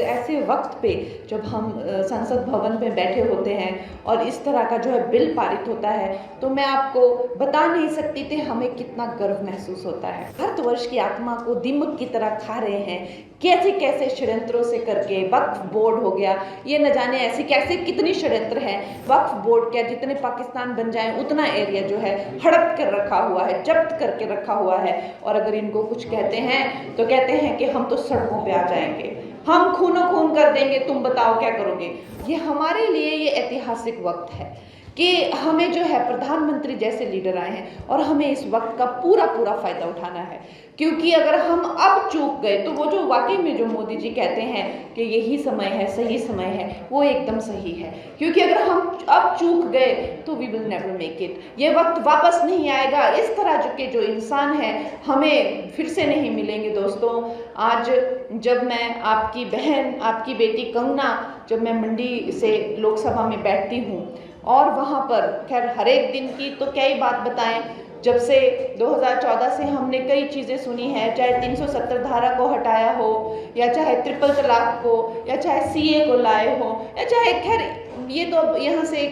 ऐसे वक्त पे जब हम संसद भवन में बैठे होते हैं और इस तरह का जो है बिल पारित होता है, तो मैं आपको बता नहीं सकती थी हमें कितना गर्व महसूस होता है। भारतवर्ष की आत्मा को दीमक की तरह खा रहे हैं, कैसे कैसे षड्यंत्रों से करके। वक्फ बोर्ड हो गया, ये न जाने ऐसी कैसे कितनी षड्यंत्र है। वक्फ बोर्ड क्या, जितने पाकिस्तान बन जाए उतना एरिया जो है हड़प कर रखा हुआ है, जब्त करके रखा हुआ है। और अगर इनको कुछ कहते हैं तो कहते हैं कि हम तो सड़कों पे आ जाएंगे, हम खूनो खून कर देंगे, तुम बताओ क्या करोगे। ये हमारे लिए ये ऐतिहासिक वक्त है कि हमें जो है प्रधानमंत्री जैसे लीडर आए हैं और हमें इस वक्त का पूरा पूरा फायदा उठाना है। क्योंकि अगर हम अब चूक गए तो वो जो वाकई में जो मोदी जी कहते हैं कि यही समय है, सही समय है, वो एकदम सही है। क्योंकि अगर हम अब चूक गए तो we will never make it. ये वक्त वापस नहीं आएगा। इस तरह के जो इंसान हैं हमें फिर से नहीं मिलेंगे दोस्तों। आज जब मैं आपकी बहन, आपकी बेटी कंगना, जब मैं मंडी से लोकसभा में बैठती हूँ और वहाँ पर खैर हर एक दिन की तो क्या ही बात बताएं, जब से 2014 से हमने कई चीज़ें सुनी हैं, चाहे 370 धारा को हटाया हो, या चाहे ट्रिपल तलाक को, या चाहे सीए को लाए हो, या चाहे खैर ये तो यहाँ से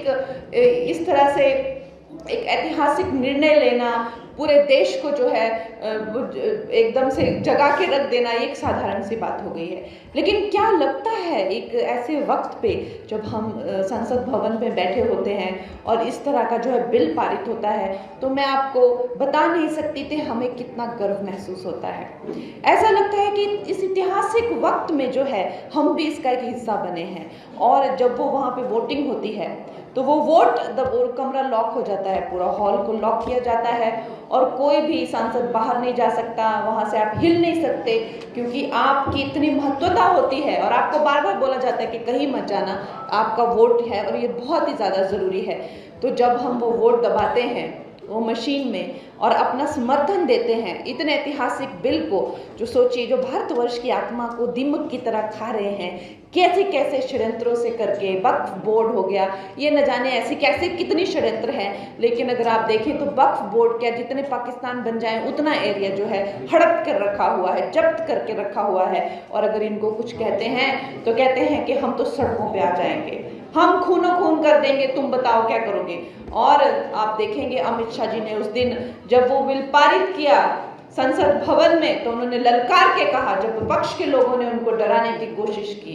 इस तरह से एक ऐतिहासिक निर्णय लेना, पूरे देश को जो है एकदम से जगा के रख देना, ये एक साधारण सी बात हो गई है। लेकिन क्या लगता है एक ऐसे वक्त पे जब हम संसद भवन में बैठे होते हैं और इस तरह का जो है बिल पारित होता है, तो मैं आपको बता नहीं सकती थी हमें कितना गर्व महसूस होता है। ऐसा लगता है कि इस ऐतिहासिक वक्त में जो है हम भी इसका एक हिस्सा बने हैं। और जब वो वहाँ पे वोटिंग होती है तो वो कमरा लॉक हो जाता है, पूरा हॉल को लॉक किया जाता है और कोई भी सांसद बाहर नहीं जा सकता, वहाँ से आप हिल नहीं सकते, क्योंकि आपकी इतनी महत्वता होती है और आपको बार बार बोला जाता है कि कहीं मत जाना, आपका वोट है और ये बहुत ही ज़्यादा ज़रूरी है। तो जब हम वो वोट दबाते हैं वो मशीन में और अपना समर्थन देते हैं इतने ऐतिहासिक बिल को, जो सोचिए जो भारतवर्ष की आत्मा को दीमक की तरह खा रहे हैं, कैसे कैसे षड्यंत्रों से करके। वक्फ बोर्ड हो गया, ये न जाने ऐसी कैसे कितनी षड्यंत्र हैं। लेकिन अगर आप देखें तो वक्फ बोर्ड क्या, जितने पाकिस्तान बन जाए उतना एरिया जो है हड़प कर रखा हुआ है, जब्त करके रखा हुआ है। और अगर इनको कुछ कहते हैं तो कहते हैं कि हम तो सड़कों पे आ जाएंगे, हम खूनो खून कर देंगे, तुम बताओ क्या करोगे। और आप देखेंगे अमित शाह जी ने उस दिन जब वो बिल पारित किया संसद भवन में, तो उन्होंने ललकार के कहा, जब विपक्ष के लोगों ने उनको डराने की कोशिश की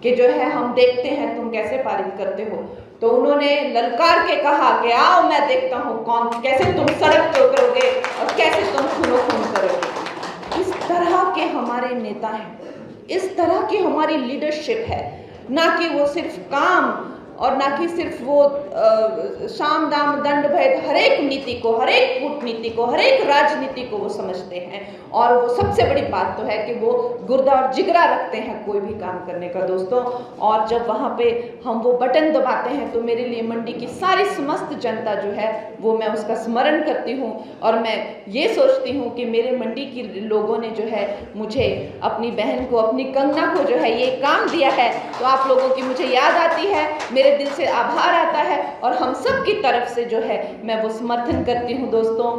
कि जो है हम देखते हैं तुम कैसे पारित करते हो, तो उन्होंने ललकार के कहा कि आओ मैं देखता हूँ कौन कैसे तुम सड़क पे उतरोगे और कैसे तुम खूनो खून करोगे। इस तरह के हमारे नेता हैं, इस तरह की हमारी लीडरशिप है, ना कि वो सिर्फ काम और ना कि सिर्फ वो साम दाम दंड भेद, हर एक नीति को, हर एक कूटनीति को, हर एक राजनीति को वो समझते हैं। और वो सबसे बड़ी बात तो है कि वो गुर्दा और जिगरा रखते हैं कोई भी काम करने का दोस्तों। और जब वहाँ पे हम वो बटन दबाते हैं तो मेरे लिए मंडी की सारी समस्त जनता जो है वो मैं उसका स्मरण करती हूँ और मैं ये सोचती हूँ कि मेरे मंडी की लोगों ने जो है मुझे, अपनी बहन को, अपनी कंगना को जो है ये काम दिया है, तो आप लोगों की मुझे याद आती है, मेरे दिल से आभार आता है और हम सब की तरफ से जो है मैं वो समर्थन करती हूँ दोस्तों।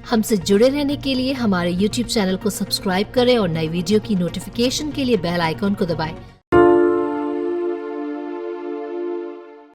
हमसे जुड़े रहने के लिए हमारे YouTube चैनल को सब्सक्राइब करें और नई वीडियो की नोटिफिकेशन के लिए बेल आइकॉन को दबाएं।